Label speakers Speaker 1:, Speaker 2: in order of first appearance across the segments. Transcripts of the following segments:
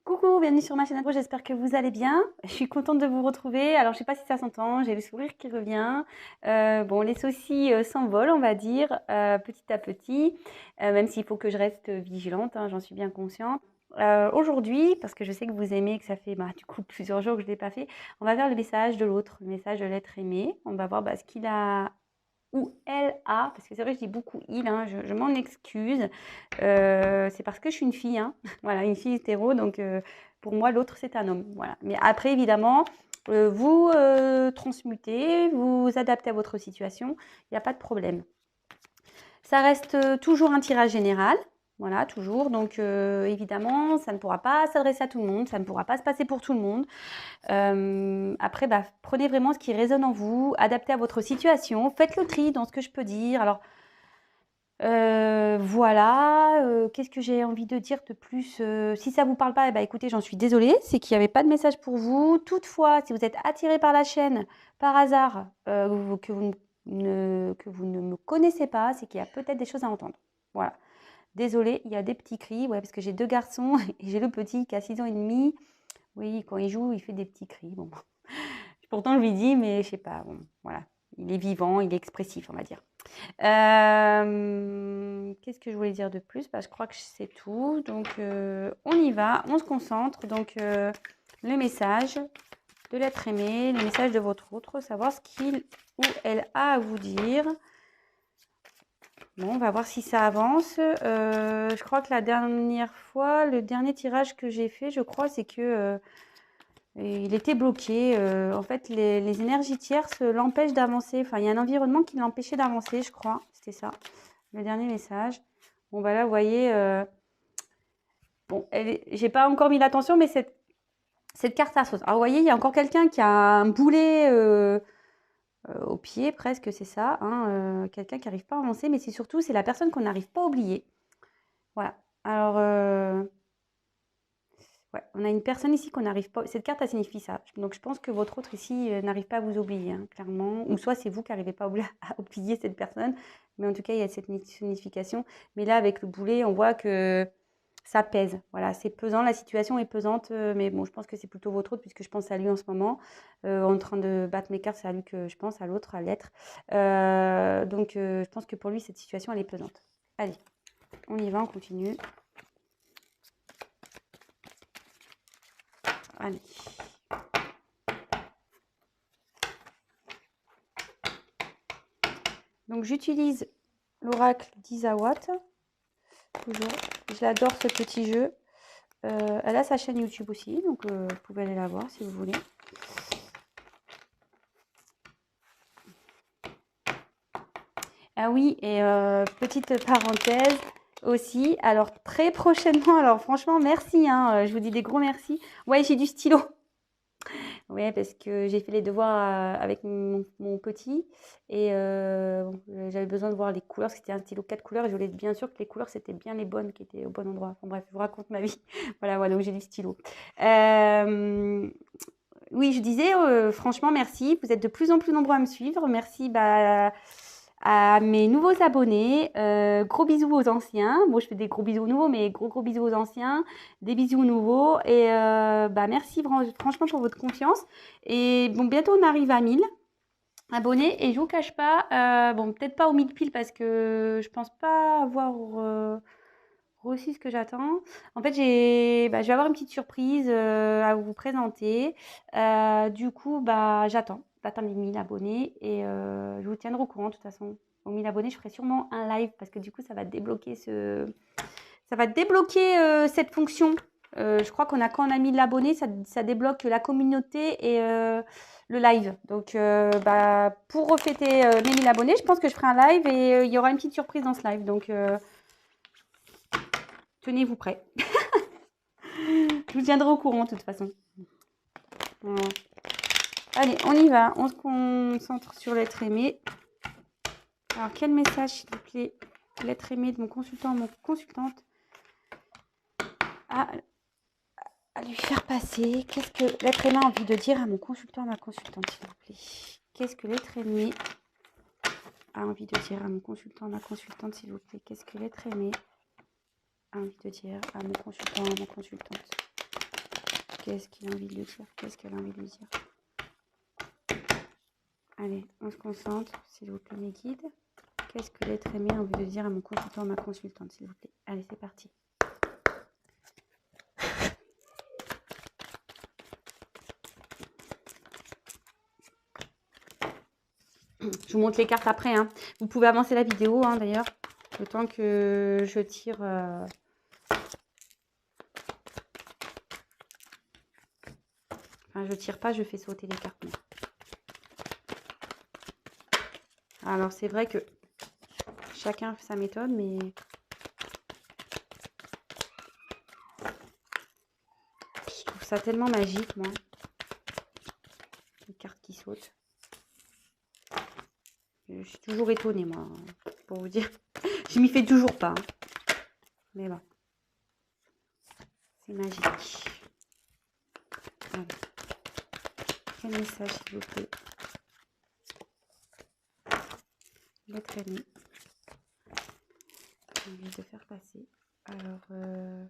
Speaker 1: Coucou, bienvenue sur ma chaîne Agro, j'espère que vous allez bien. Je suis contente de vous retrouver. Alors, je sais pas si ça s'entend, j'ai le sourire qui revient. Bon, les soucis s'envolent, on va dire, petit à petit, même s'il faut que je reste vigilante, hein, j'en suis bien consciente. Aujourd'hui, parce que je sais que vous aimez, que ça fait du coup plusieurs jours que je ne l'ai pas fait, on va faire le message de l'autre, le message de l'être aimé. On va voir ce qu'il a ou elle a, parce que c'est vrai, je dis beaucoup il, hein, je m'en excuse. C'est parce que je suis une fille, hein. Voilà, une fille hétéro, donc pour moi, l'autre, c'est un homme. Voilà. Mais après, évidemment, vous transmutez, vous adaptez à votre situation, il n'y a pas de problème. Ça reste toujours un tirage général. Voilà, toujours. Donc, évidemment, ça ne pourra pas s'adresser à tout le monde, ça ne pourra pas se passer pour tout le monde. Après, prenez vraiment ce qui résonne en vous, adaptez à votre situation, faites le tri dans ce que je peux dire. Alors, voilà, qu'est-ce que j'ai envie de dire de plus? Si ça vous parle pas, écoutez, j'en suis désolée, c'est qu'il n'y avait pas de message pour vous. Toutefois, si vous êtes attiré par la chaîne, par hasard, que vous ne me connaissez pas, c'est qu'il y a peut-être des choses à entendre. Voilà. Désolée, il y a des petits cris, ouais, parce que j'ai 2 garçons et j'ai le petit qui a 6 ans et demi. Oui, quand il joue, il fait des petits cris. Bon, pourtant je lui dis, mais je sais pas, bon, voilà. Il est vivant, il est expressif, on va dire. Qu'est-ce que je voulais dire de plus? Je crois que c'est tout. Donc, on y va, on se concentre. Donc, le message de l'être aimé, le message de votre autre, savoir ce qu'il ou elle a à vous dire. Bon, on va voir si ça avance. Je crois que la dernière fois, le dernier tirage que j'ai fait, je crois, c'est que il était bloqué. En fait, les énergies tierces l'empêchent d'avancer. Enfin, il y a un environnement qui l'empêchait d'avancer, je crois. C'était ça, le dernier message. Bon, là, vous voyez, bon, j'ai pas encore mis l'attention, mais cette carte à sauce. Alors, vous voyez, il y a encore quelqu'un qui a un boulet au pied, presque, c'est ça. Hein, quelqu'un qui n'arrive pas à avancer, mais c'est surtout, c'est la personne qu'on n'arrive pas à oublier. Voilà. Alors, ouais, on a une personne ici qu'on n'arrive pas. Cette carte, elle signifie ça. Donc, je pense que votre autre ici n'arrive pas à vous oublier, hein, clairement. Ou soit c'est vous qui n'arrivez pas à oublier cette personne. Mais en tout cas, il y a cette signification. Mais là, avec le boulet, on voit que ça pèse. Voilà, c'est pesant. La situation est pesante. Mais bon, je pense que c'est plutôt votre autre, puisque je pense à lui en ce moment. En train de battre mes cartes, c'est à lui que je pense, à l'autre, à l'être. Donc, je pense que pour lui, cette situation, elle est pesante. Allez, on y va, on continue. Allez. Donc j'utilise l'oracle d'Isawat, toujours. Je l'adore ce petit jeu. Elle a sa chaîne YouTube aussi, donc vous pouvez aller la voir si vous voulez. Ah oui, et petite parenthèse aussi, alors très prochainement, alors franchement merci, hein, je vous dis des gros merci. Ouais, j'ai du stylo. Oui, parce que j'ai fait les devoirs avec mon petit et j'avais besoin de voir les couleurs, parce que c'était un stylo 4 couleurs et je voulais être bien sûr que les couleurs c'était bien les bonnes qui étaient au bon endroit. Enfin bref, je vous raconte ma vie. Voilà, donc j'ai du stylo. Oui, je disais, franchement, merci. Vous êtes de plus en plus nombreux à me suivre. Merci à mes nouveaux abonnés. Gros bisous aux anciens. Bon, je fais des gros bisous aux nouveaux, mais gros bisous aux anciens. Des bisous nouveaux. Et merci franchement pour votre confiance. Et bon, bientôt on arrive à 1000 abonnés. Et je vous cache pas, bon, peut-être pas aux 1000 piles parce que je pense pas avoir reçu ce que j'attends. En fait, je vais avoir une petite surprise à vous présenter. Du coup, j'attends d'atteindre les 1000 abonnés et je vous tiendrai au courant de toute façon. Aux 1000 abonnés, je ferai sûrement un live parce que du coup, ça va débloquer cette fonction. Je crois quand on a 1000 abonnés, ça débloque la communauté et le live. Donc, pour refêter mes 1000 abonnés, je pense que je ferai un live et il y aura une petite surprise dans ce live. Donc, tenez-vous prêts. Je vous tiendrai au courant de toute façon. Voilà. Allez, on y va. On se concentre sur l'être aimé. Alors, quel message, s'il vous plaît, l'être aimé de mon consultant, mon consultante, à lui faire passer? Qu'est-ce que l'être aimé a envie de dire à mon consultant, à ma consultante, s'il vous plaît? Qu'est-ce que l'être aimé a envie de dire à mon consultant, à ma consultante, s'il vous plaît? Qu'est-ce que l'être aimé a envie de dire à mon consultant, à ma consultante? Qu'est-ce qu'il a envie de lui dire? Qu'est-ce qu'elle a envie de lui dire? Allez, on se concentre, s'il vous plaît, mes guides. Qu'est-ce que l'être aimé a envie de dire à mon consultant, à ma consultante, s'il vous plaît? Allez, c'est parti. Je vous montre les cartes après. Hein. Vous pouvez avancer la vidéo, hein, d'ailleurs, le temps que je tire... Enfin, je tire pas, je fais sauter les cartes. Alors, c'est vrai que chacun fait sa méthode, mais... Je trouve ça tellement magique, moi. Les cartes qui sautent. Je suis toujours étonnée, moi, pour vous dire. Je m'y fais toujours pas. Hein. Mais bon. C'est magique. Allez. Quel message, s'il vous plaît? L'être aimé. J'ai envie de faire passer. Alors, je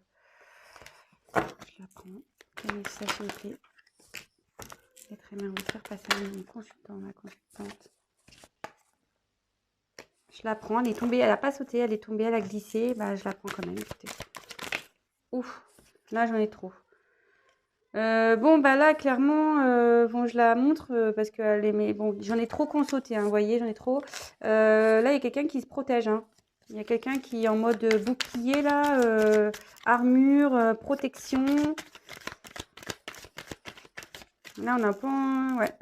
Speaker 1: la prends. Quel message, s'il vous plaît? L'être aimé, on va faire passer mon consultant, ma consultante. Je la prends, elle est tombée, elle n'a pas sauté, elle est tombée, elle a glissé. Bah, je la prends quand même, écoutez. Ouf, là, j'en ai trop. Bon, bah là, clairement, bon, je la montre parce qu'elle est... Mais bon, j'en ai trop qu'on sauté, hein, vous voyez, j'en ai trop. Là, il y a quelqu'un qui se protège, hein. Il y a quelqu'un qui est en mode bouclier, là, armure, protection. Là, on a un point... Ouais.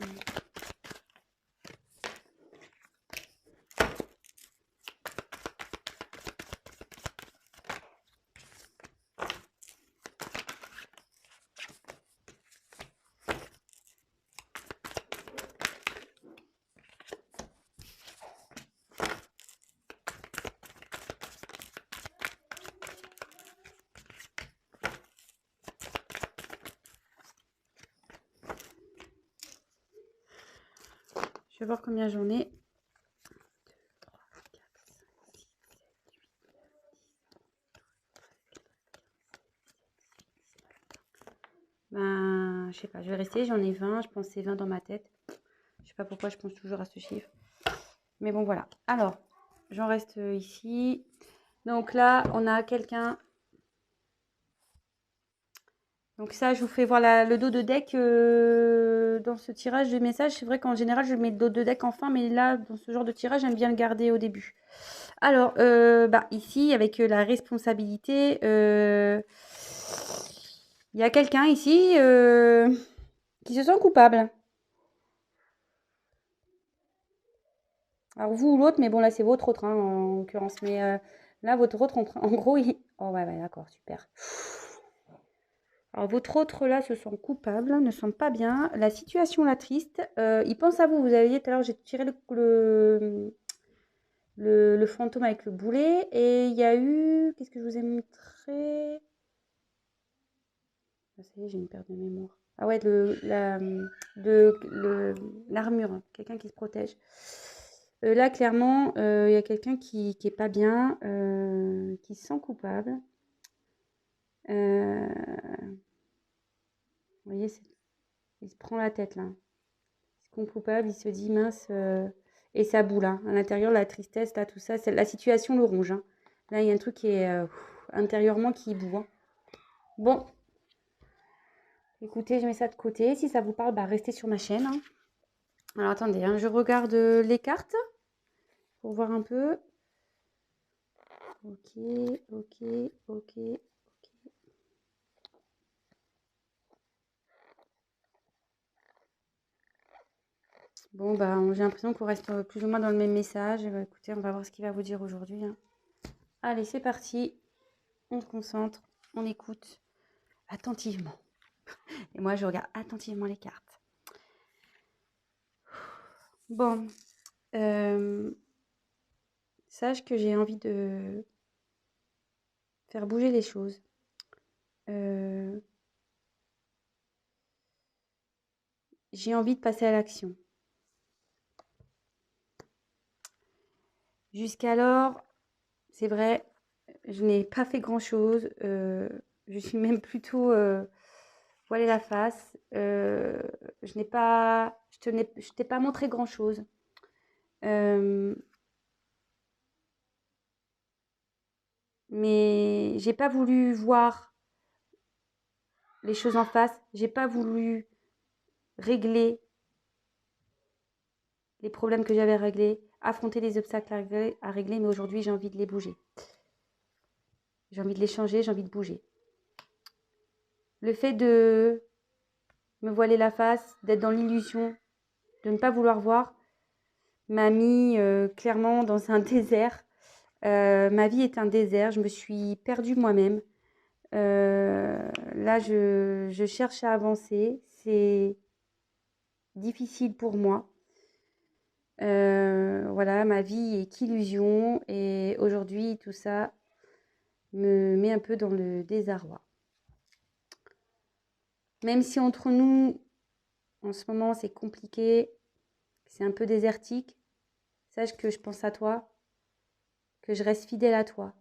Speaker 1: Je vais voir combien j'en ai. 2, 3, 4, 5, 6, 7, 8, 9, 10, 11, 12, 13, 14, 15, 16, 17, 18, 19, 20. Ben, je sais pas, je vais rester, j'en ai 20, je pense que c'est 20 dans ma tête. Je sais pas pourquoi je pense toujours à ce chiffre. Mais bon, voilà. Alors, j'en reste ici. Donc là, on a quelqu'un. Donc ça, je vous fais voir le dos de deck dans ce tirage de message. C'est vrai qu'en général, je mets le dos de deck en fin, mais là, dans ce genre de tirage, j'aime bien le garder au début. Alors, bah, ici, avec la responsabilité, il y a quelqu'un ici qui se sent coupable. Alors vous ou l'autre, mais bon là c'est votre autre hein, en l'occurrence. Mais là votre autre en gros, il... Oh ouais, d'accord, super. Alors votre autre là se sent coupable, ne sent pas bien. La situation la triste. Il pense à vous. Vous avez dit tout à l'heure, j'ai tiré le fantôme avec le boulet. Et il y a eu... Qu'est-ce que je vous ai montré? Ah, ça y est, j'ai une perte de mémoire. Ah ouais, l'armure, hein, quelqu'un qui se protège. Là, clairement, il y a quelqu'un qui est pas bien, qui se sent coupable. Vous voyez, il se prend la tête là. Il se sent coupable, il se dit mince, et ça boule hein. À l'intérieur, la tristesse, là, tout ça, la situation le ronge. Hein. Là, il y a un truc qui est intérieurement qui boue. Hein. Bon, écoutez, je mets ça de côté. Si ça vous parle, bah, restez sur ma chaîne. Hein. Alors attendez, hein, je regarde les cartes pour voir un peu. Ok, ok, ok, ok. Bon, bah, j'ai l'impression qu'on reste plus ou moins dans le même message. Bah, écoutez, on va voir ce qu'il va vous dire aujourd'hui. Hein. Allez, c'est parti. On se concentre, on écoute attentivement. Et moi, je regarde attentivement les cartes. Bon, sache que j'ai envie de faire bouger les choses. J'ai envie de passer à l'action. Jusqu'alors, c'est vrai, je n'ai pas fait grand-chose. Je suis même plutôt... voilé la face. Je t'ai pas montré grand-chose. Mais j'ai pas voulu voir les choses en face. J'ai pas voulu régler les problèmes que j'avais réglés, affronter les obstacles à régler, mais aujourd'hui j'ai envie de les bouger. J'ai envie de les changer, j'ai envie de bouger. Le fait de me voiler la face, d'être dans l'illusion, de ne pas vouloir voir, m'a mis clairement dans un désert. Ma vie est un désert, je me suis perdue moi-même. Là, je cherche à avancer, c'est difficile pour moi. Voilà, ma vie est qu'illusion et aujourd'hui, tout ça me met un peu dans le désarroi. Même si entre nous, en ce moment, c'est compliqué, c'est un peu désertique, sache que je pense à toi, que je reste fidèle à toi.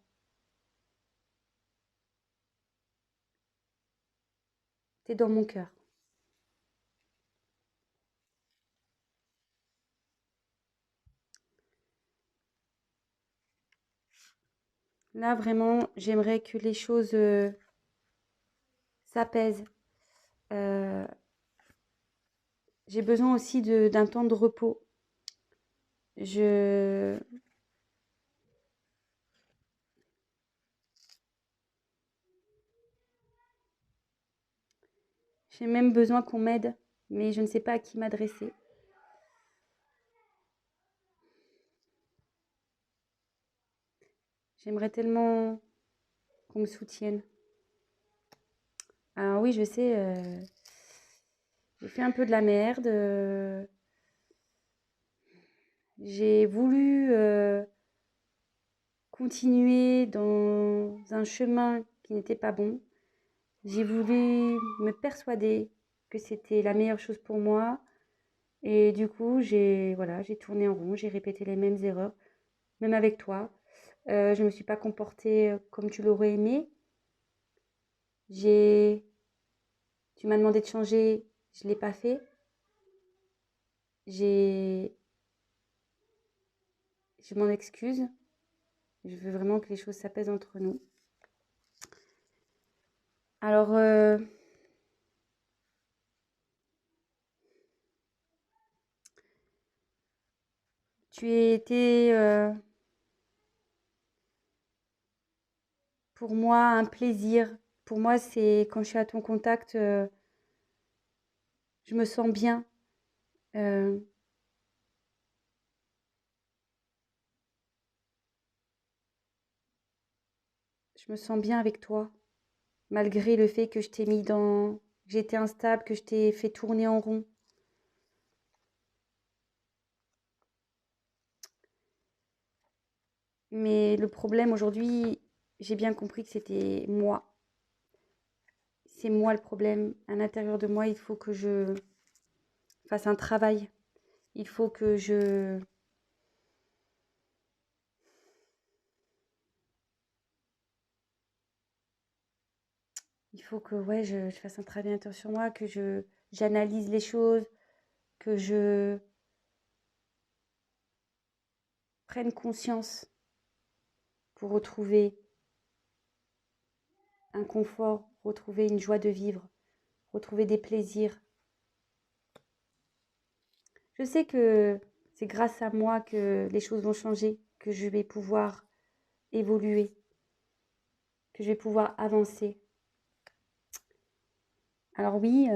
Speaker 1: T'es dans mon cœur. Là, vraiment, j'aimerais que les choses s'apaisent. Euh, j'ai besoin aussi d'un temps de repos. Je, j'ai même besoin qu'on m'aide, mais je ne sais pas à qui m'adresser. J'aimerais tellement qu'on me soutienne. Alors oui, je sais, j'ai fait un peu de la merde. J'ai voulu continuer dans un chemin qui n'était pas bon. J'ai voulu me persuader que c'était la meilleure chose pour moi. Et du coup, j'ai tourné en rond, j'ai répété les mêmes erreurs, même avec toi. Je ne me suis pas comportée comme tu l'aurais aimé. J'ai, Tu m'as demandé de changer, je ne l'ai pas fait. J'ai, je m'en excuse. Je veux vraiment que les choses s'apaisent entre nous. Alors, tu étais pour moi un plaisir. Pour moi, c'est quand je suis à ton contact, je me sens bien. Euh, je me sens bien avec toi, malgré le fait que je t'ai mis dans, que j'étais instable, que je t'ai fait tourner en rond. Mais le problème aujourd'hui, j'ai bien compris que c'était moi. C'est moi le problème. À l'intérieur de moi, il faut que je fasse un travail. Il faut que ouais, je fasse un travail intérieur sur moi, que j'analyse les choses, que je prenne conscience pour retrouver un confort, retrouver une joie de vivre, retrouver des plaisirs. Je sais que c'est grâce à moi que les choses vont changer, que je vais pouvoir évoluer, que je vais pouvoir avancer. Alors oui,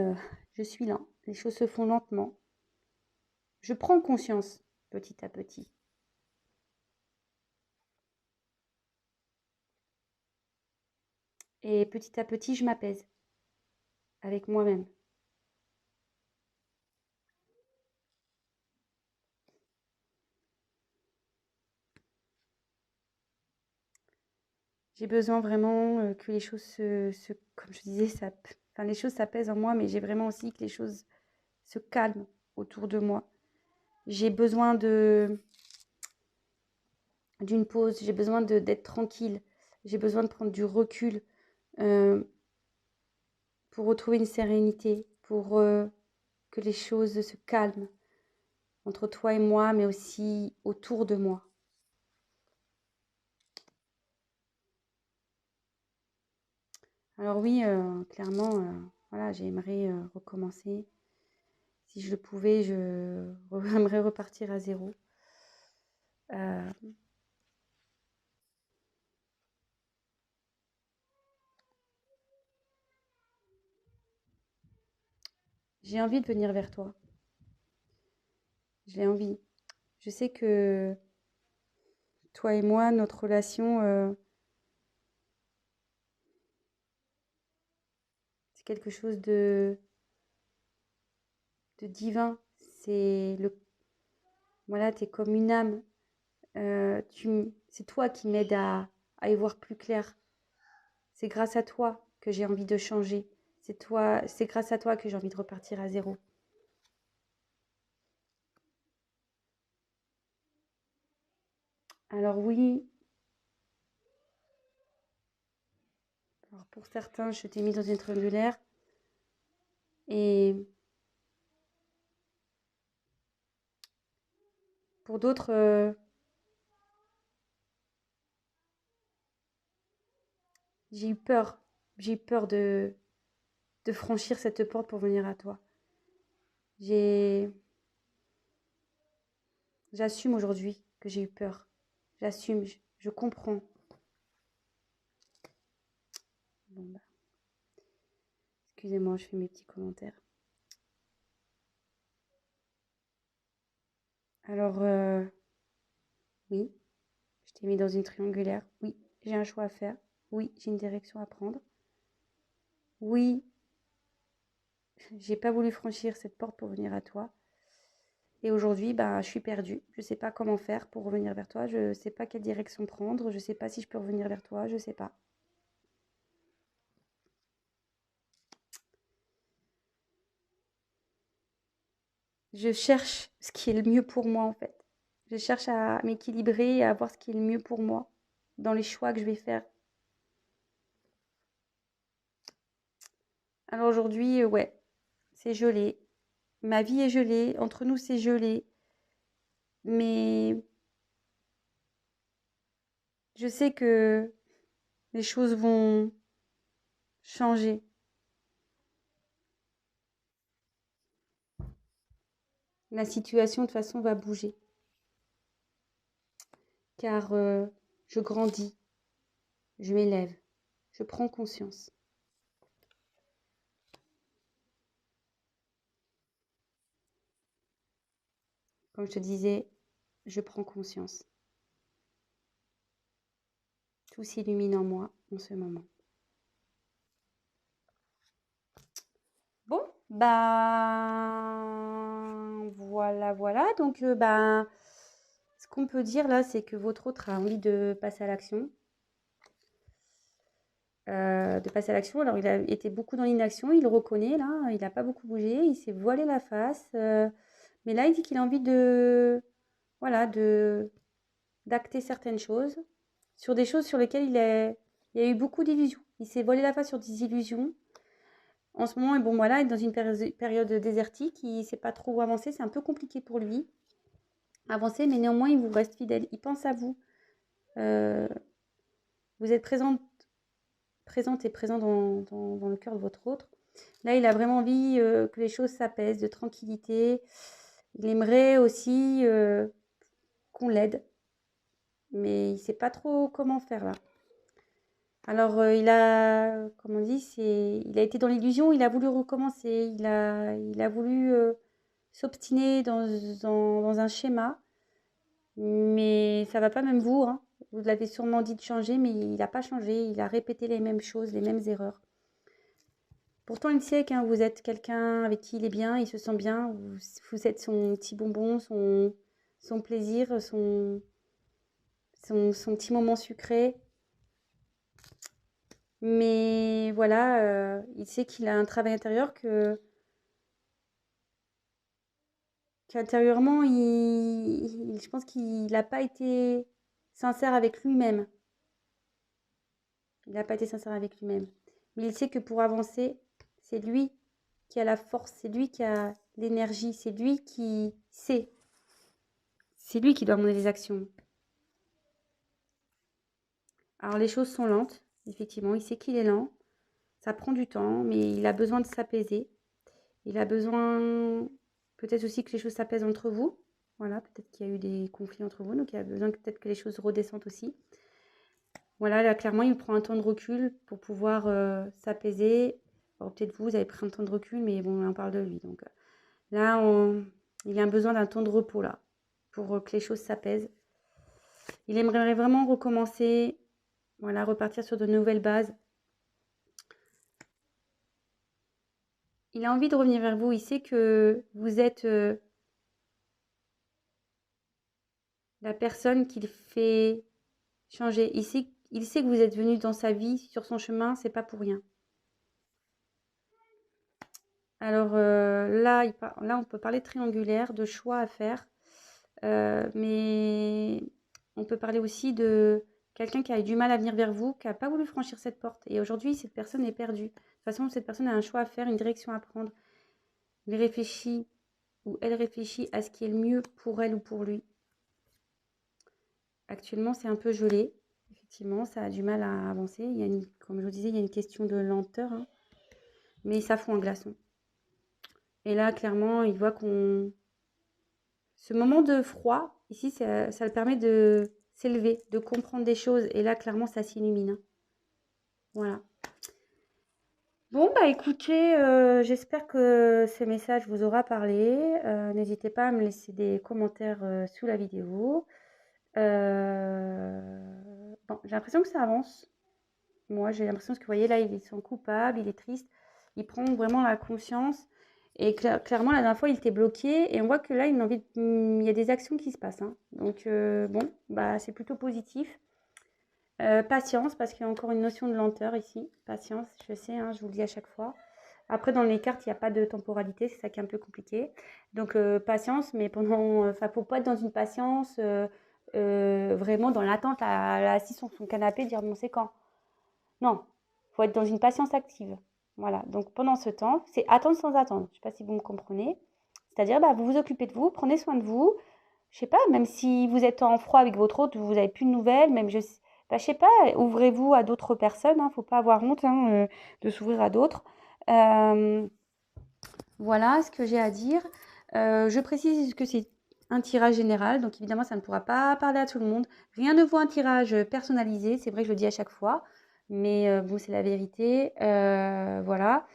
Speaker 1: je suis là. Les choses se font lentement. Je prends conscience petit à petit. Et petit à petit, je m'apaise avec moi-même. J'ai besoin vraiment que les choses comme je disais, enfin, les choses s'apaisent en moi, mais j'ai vraiment aussi que les choses se calment autour de moi. J'ai besoin d'une pause, j'ai besoin d'être tranquille, j'ai besoin de prendre du recul euh, pour retrouver une sérénité, pour que les choses se calment entre toi et moi, mais aussi autour de moi. Alors oui, clairement, voilà, j'aimerais recommencer. Si je le pouvais, j'aimerais repartir à zéro. Euh, j'ai envie de venir vers toi. J'ai envie. Je sais que toi et moi, notre relation, c'est quelque chose de divin. Voilà, t'es comme une âme. C'est toi qui m'aide à y voir plus clair. C'est grâce à toi que j'ai envie de changer. C'est grâce à toi que j'ai envie de repartir à zéro. Alors oui, alors pour certains, je t'ai mis dans une triangulaire et pour d'autres, j'ai eu peur. J'ai eu peur de franchir cette porte pour venir à toi. J'ai, j'assume aujourd'hui que j'ai eu peur. J'assume, je comprends. Bon, bah, excusez-moi, je fais mes petits commentaires. Alors, oui, je t'ai mis dans une triangulaire. Oui, j'ai un choix à faire. Oui, j'ai une direction à prendre. Oui, j'ai pas voulu franchir cette porte pour venir à toi. Et aujourd'hui, ben, je suis perdue. Je sais pas comment faire pour revenir vers toi. Je sais pas quelle direction prendre. Je sais pas si je peux revenir vers toi. Je sais pas. Je cherche ce qui est le mieux pour moi, en fait. Je cherche à m'équilibrer et à voir ce qui est le mieux pour moi dans les choix que je vais faire. Alors aujourd'hui, ouais, c'est gelé. Ma vie est gelée. Entre nous, c'est gelé. Mais je sais que les choses vont changer. La situation, de toute façon, va bouger. Car je grandis, je m'élève, je prends conscience. Comme je te disais, je prends conscience. Tout s'illumine en moi en ce moment. Bon, ben voilà, voilà. Donc, ben, ce qu'on peut dire là, c'est que votre autre a envie de passer à l'action. Alors, il a été beaucoup dans l'inaction, il le reconnaît là, il n'a pas beaucoup bougé, il s'est voilé la face. Mais là, il dit qu'il a envie voilà, d'acter certaines choses, sur des choses sur lesquelles il y a eu beaucoup d'illusions. Il s'est voilé la face sur des illusions. En ce moment, bon, voilà, il est dans une période désertique, il ne sait pas trop où avancer, c'est un peu compliqué pour lui avancer, mais néanmoins, il vous reste fidèle, il pense à vous. Euh, vous êtes présente et présent dans le cœur de votre autre. Là, il a vraiment envie que les choses s'apaisent, de tranquillité. Il aimerait aussi qu'on l'aide, mais il ne sait pas trop comment faire là. Alors, comme on dit, il a été dans l'illusion, il a voulu recommencer, il a voulu s'obstiner dans un schéma, mais ça va pas, même vous, hein. Vous l'avez sûrement dit de changer, mais il n'a pas changé, il a répété les mêmes choses, les mêmes erreurs. Pourtant, il sait que vous êtes quelqu'un avec qui il est bien, il se sent bien, vous êtes son petit bonbon, son plaisir, son petit moment sucré. Mais voilà, il sait qu'il a un travail intérieur qu'intérieurement, je pense qu'il n'a pas été sincère avec lui-même. Il n'a pas été sincère avec lui-même. Mais il sait que pour avancer, C'est lui qui a la force, c'est lui qui a l'énergie, c'est lui qui sait. C'est lui qui doit mener les actions. Alors les choses sont lentes, effectivement, il sait qu'il est lent. Ça prend du temps, mais il a besoin de s'apaiser. Il a besoin peut-être aussi que les choses s'apaisent entre vous. Voilà, peut-être qu'il y a eu des conflits entre vous, donc il a besoin peut-être que les choses redescendent aussi. Voilà, là, clairement, il prend un temps de recul pour pouvoir s'apaiser. Alors, peut-être vous avez pris un temps de recul, mais bon, on parle de lui. Donc là, il a besoin d'un temps de repos, là, pour que les choses s'apaisent. Il aimerait vraiment recommencer, voilà, repartir sur de nouvelles bases. Il a envie de revenir vers vous. Il sait que vous êtes la personne qu'il fait changer. Il sait que vous êtes venu dans sa vie, sur son chemin, c'est pas pour rien. Alors là, on peut parler triangulaire, de choix à faire, mais on peut parler aussi de quelqu'un qui a eu du mal à venir vers vous, qui n'a pas voulu franchir cette porte. Et aujourd'hui, cette personne est perdue. De toute façon, cette personne a un choix à faire, une direction à prendre. Il réfléchit ou elle réfléchit à ce qui est le mieux pour elle ou pour lui. Actuellement, c'est un peu gelé. Effectivement, ça a du mal à avancer. Comme je vous disais, il y a une question de lenteur, hein, mais ça fond un glaçon. Et là, clairement, il voit qu'on... Ce moment de froid, ici, ça le permet de s'élever, de comprendre des choses. Et là, clairement, ça s'illumine, hein. Voilà. Bon, bah écoutez, j'espère que ce message vous aura parlé. N'hésitez pas à me laisser des commentaires sous la vidéo. Bon, j'ai l'impression que ça avance. Moi, j'ai l'impression que, vous voyez, là, il sent coupable, il est triste. Il prend vraiment la conscience. Et clairement, la dernière fois, il était bloqué. Et on voit que là, il y a des actions qui se passent, hein. Donc, bon, bah, c'est plutôt positif. Patience, parce qu'il y a encore une notion de lenteur ici. Patience, je sais, hein, je vous le dis à chaque fois. Après, dans les cartes, il n'y a pas de temporalité, c'est ça qui est un peu compliqué. Donc, patience, mais enfin, faut pas être dans une patience vraiment dans l'attente, assis sur son canapé, dire bon, c'est quand. Non, faut être dans une patience active. Voilà. Donc, pendant ce temps, c'est attendre sans attendre. Je ne sais pas si vous me comprenez. C'est-à-dire, bah, vous vous occupez de vous, prenez soin de vous. Je sais pas, même si vous êtes en froid avec votre autre, vous n'avez plus de nouvelles, même bah, je sais pas, ouvrez-vous à d'autres personnes, hein, faut pas avoir honte, hein, de s'ouvrir à d'autres. Euh, voilà ce que j'ai à dire. Je précise que c'est un tirage général, donc évidemment ça ne pourra pas parler à tout le monde. Rien ne vaut un tirage personnalisé, c'est vrai que je le dis à chaque fois, mais bon, c'est la vérité. Voilà.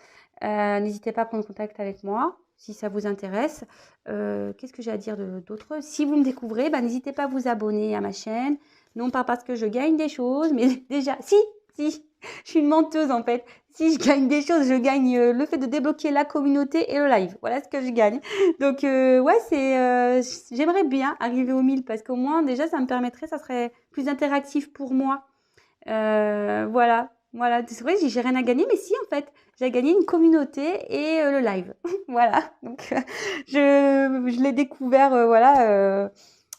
Speaker 1: N'hésitez pas à prendre contact avec moi si ça vous intéresse. Qu'est-ce que j'ai à dire d'autre? Si vous me découvrez, bah, n'hésitez pas à vous abonner à ma chaîne. Non pas parce que je gagne des choses, mais déjà, si, je suis une menteuse en fait. Si je gagne des choses, je gagne le fait de débloquer la communauté et le live. Voilà ce que je gagne. Donc ouais, j'aimerais bien arriver aux 1000 parce qu'au moins déjà ça me permettrait, ça serait plus interactif pour moi. Voilà. C'est vrai, j'ai rien à gagner, mais si en fait, j'ai gagné une communauté et le live. Voilà. Donc je l'ai découvert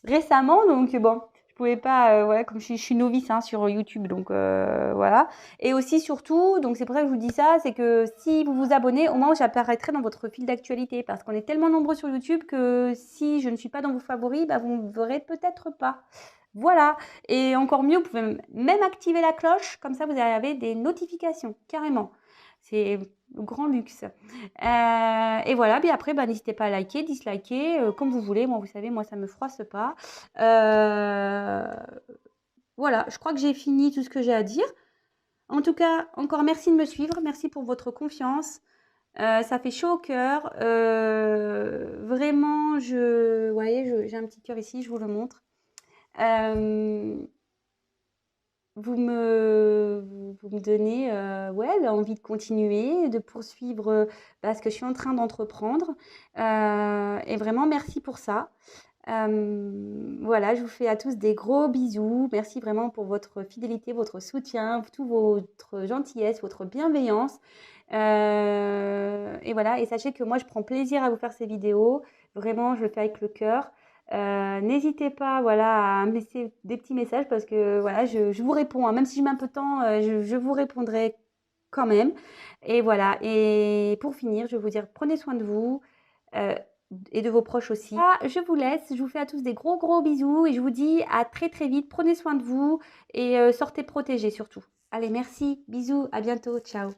Speaker 1: récemment, donc bon. Je pouvais pas, voilà, comme je suis novice, hein, sur YouTube, donc voilà. Et aussi, surtout, donc c'est pour ça que je vous dis ça, c'est que si vous vous abonnez, au moins j'apparaîtrai dans votre fil d'actualité, parce qu'on est tellement nombreux sur YouTube que si je ne suis pas dans vos favoris, bah, vous ne me verrez peut-être pas. Voilà. Et encore mieux, vous pouvez même activer la cloche, comme ça vous avez des notifications, carrément. C'est le grand luxe. Et voilà, puis après, bah, n'hésitez pas à liker, disliker, comme vous voulez. Moi, vous savez, moi, ça me froisse pas. Voilà, je crois que j'ai fini tout ce que j'ai à dire. En tout cas, encore merci de me suivre. Merci pour votre confiance. Ça fait chaud au cœur. Vraiment, vous voyez, j'ai un petit cœur ici, je vous le montre. Vous me donnez envie de continuer, de poursuivre ce que je suis en train d'entreprendre. Et vraiment, merci pour ça. Voilà, je vous fais à tous des gros bisous. Merci vraiment pour votre fidélité, votre soutien, toute votre gentillesse, votre bienveillance. Et voilà, et sachez que moi, je prends plaisir à vous faire ces vidéos. Vraiment, je le fais avec le cœur. N'hésitez pas, voilà, à me laisser des petits messages parce que voilà, je vous réponds, hein. Même si je mets un peu de temps, je vous répondrai quand même. Et voilà. Et pour finir, je vais vous dire, prenez soin de vous et de vos proches aussi. Ah, je vous laisse. Je vous fais à tous des gros gros bisous et je vous dis à très très vite. Prenez soin de vous et sortez protégés surtout. Allez, merci. Bisous. À bientôt. Ciao.